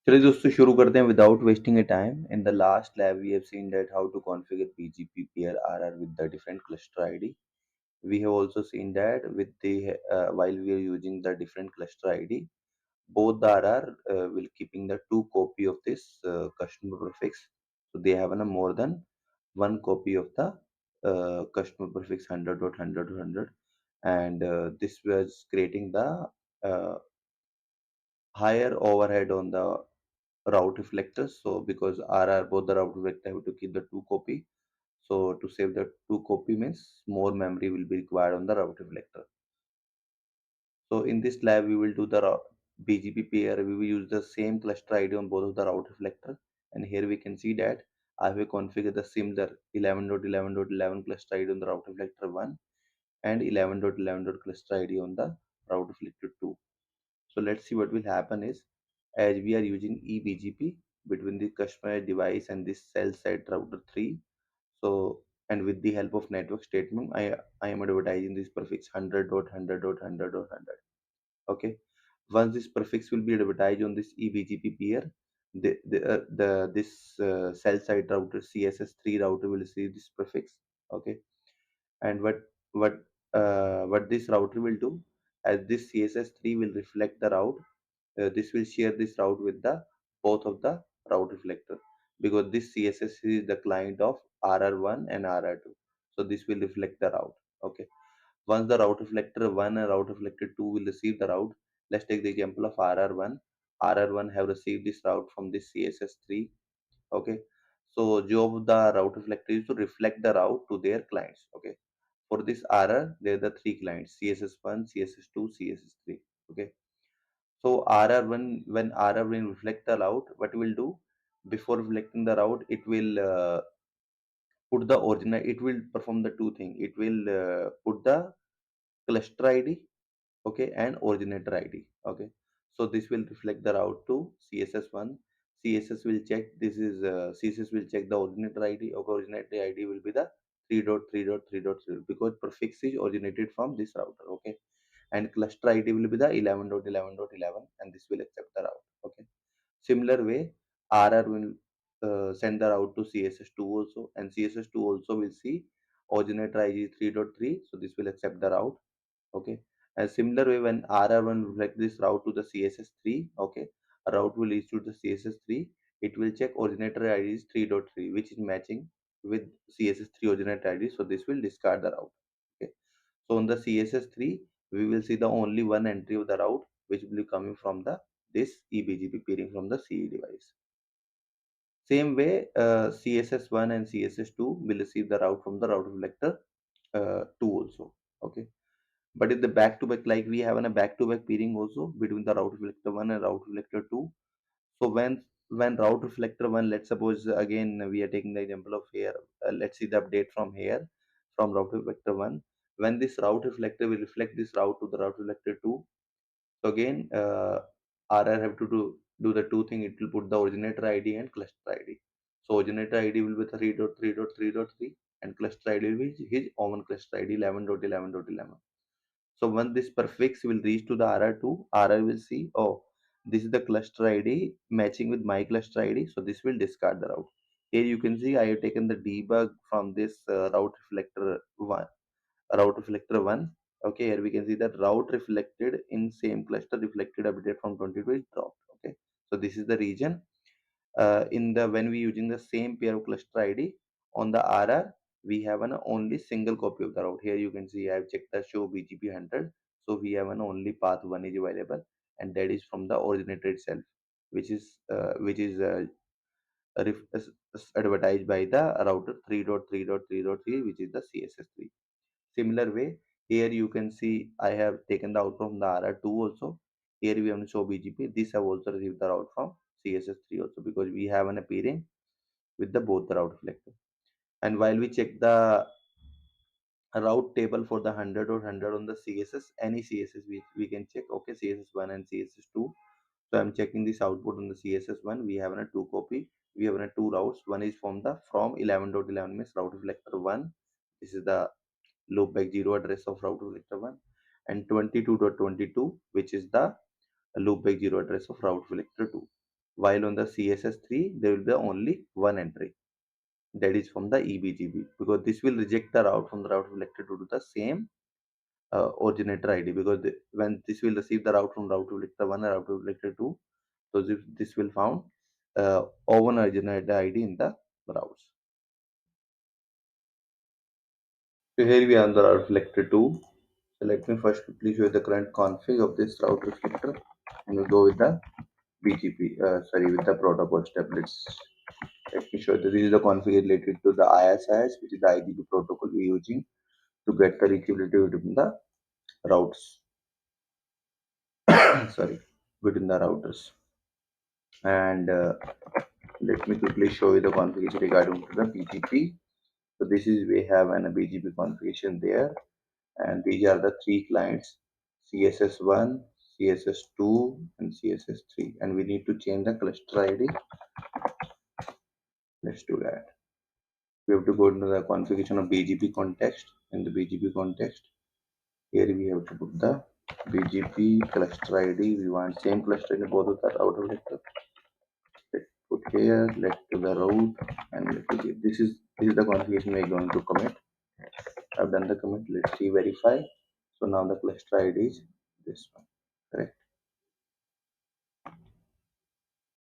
चलिए दोस्तों शुरू करते हैं without wasting a time. In the last lab, we have seen that how to configure BGP pair RR with the different cluster ID. We have also seen that with the while we are using the different cluster ID, both the RR will keeping the two copy of this customer prefix. So they have a more than one copy of the customer prefix 100.100.100, and this was creating the uh, higher overhead on the route reflectors. So because RR both the route reflector have to keep the two copy. So to save the two copy means more memory will be required on the route reflector. So in this lab we will do the BGP pair. We will use the same cluster ID on both of the route reflector. And here we can see that I have configured the similar 11.11.11 cluster ID on the route reflector 1 and 11.11. Cluster ID on the route reflector 2. So let's see what will happen is, as we are using eBGP between the customer device and this cell side router 3. So and with the help of network statement, I am advertising this prefix 100.100.100.100. Okay. Once this prefix will be advertised on this eBGP peer, the this cell side router CSS3 router will receive this prefix. Okay. And what what this router will do, as this CSS3 will reflect the route, this will share this route with the both of the route reflector, because this CSS is the client of RR1 and RR2. So this will reflect the route. Okay. Once the route reflector 1 and route reflector 2 will receive the route, let's take the example of RR1. RR1 have received this route from this CSS3. Okay. So job of the route reflector is to reflect the route to their clients. Okay. For this RR, there are the three clients: CSS1, CSS2, CSS3. Okay. So RR1, when RR will reflect the route, what it will do, before reflecting the route, it will put the original. It will perform the two things. It will put the cluster ID, okay, and originator ID. Okay. So this will reflect the route to CSS1. CSS will check, this is CSS will check the originator ID. Okay, originator ID will be the 3.3.3.3, because prefix is originated from this router. Okay. And cluster ID will be the 11.11.11, and this will accept the route. Okay. Similar way, RR will send the route to CSS2 also, and CSS2 also will see originator ID 3.3, so this will accept the route. Okay. And similar way, when RR1 reflect this route to the CSS3, okay, a route will issue to CSS3, it will check originator ID is 3.3, which is matching with CSS3 originator ID, so this will discard the route. Okay. So on the CSS3, we will see the only one entry of the route, which will be coming from the this eBGP peering from the CE device. Same way, CSS1 and CSS2 will receive the route from the route reflector 2 also. Okay. But in the back to back, like we have a back to back peering also between the route reflector 1 and route reflector 2. So when route reflector 1, let's suppose again we are taking the example of here, let's see the update from here, from route reflector 1. When this route reflector will reflect this route to the route reflector 2, so again, RR have to do the two thing. It will put the originator ID and cluster ID. So originator ID will be 3.3.3.3, and cluster ID will be his own cluster ID 11.11.11. So when this prefix will reach to the RR2, RR will see, oh, this is the cluster ID matching with my cluster ID. So this will discard the route. Here you can see I have taken the debug from this route reflector 1. Okay, here we can see that route reflected in same cluster reflected update from 22 is dropped. Okay, so this is the region. In the when we using the same pair of cluster ID on the RR, we have an only single copy of the route. Here you can see I have checked the show BGP 100. So we have an only path 1 is available, and that is from the originator itself, which is advertised by the router 3.3.3.3, which is the CSS3. Similar way, here you can see I have taken the out from the RR2 also. Here we have to show BGP. This have also received the route from CSS3 also, because we have an appearing with the both the route reflector. And while we check the route table for the 100 or 100 on the CSS, any CSS we can check. Okay, CSS1 and CSS2. So I'm checking this output on the CSS1. We have a two copy. We have a two routes. One is from 11.11 means route reflector 1. This is the loopback 0 address of route reflector 1, and 22.22, which is the loopback 0 address of route reflector 2. while on the CSS3 there will be only one entry, that is from the EBGP, because this will reject the route from the route reflector to do the same originator ID, because when this will receive the route from route reflector 1 and route reflector 2, so this will found O1 originator ID in the routes. So here we are on the route reflector 2. So let me first quickly show you the current config of this route reflector, and we'll go with the BGP, with the protocol step. Let me show you this is the config related to the ISS, which is the IGP protocol we're using to get the reachability between the routes. Sorry, between the routers. And let me quickly show you the configuration regarding to the BGP. So this is we have an BGP configuration there, and these are the three clients: CSS1, CSS2, and CSS3. And we need to change the cluster ID. Let's do that. We have to go into the configuration of BGP context. In the BGP context, here we have to put the BGP cluster ID. We want same cluster in both of the router vector. Let's put here. Let's do the route, and this is the configuration we are going to commit. I've done the commit. Let's see verify. So now the cluster ID is this one. Correct.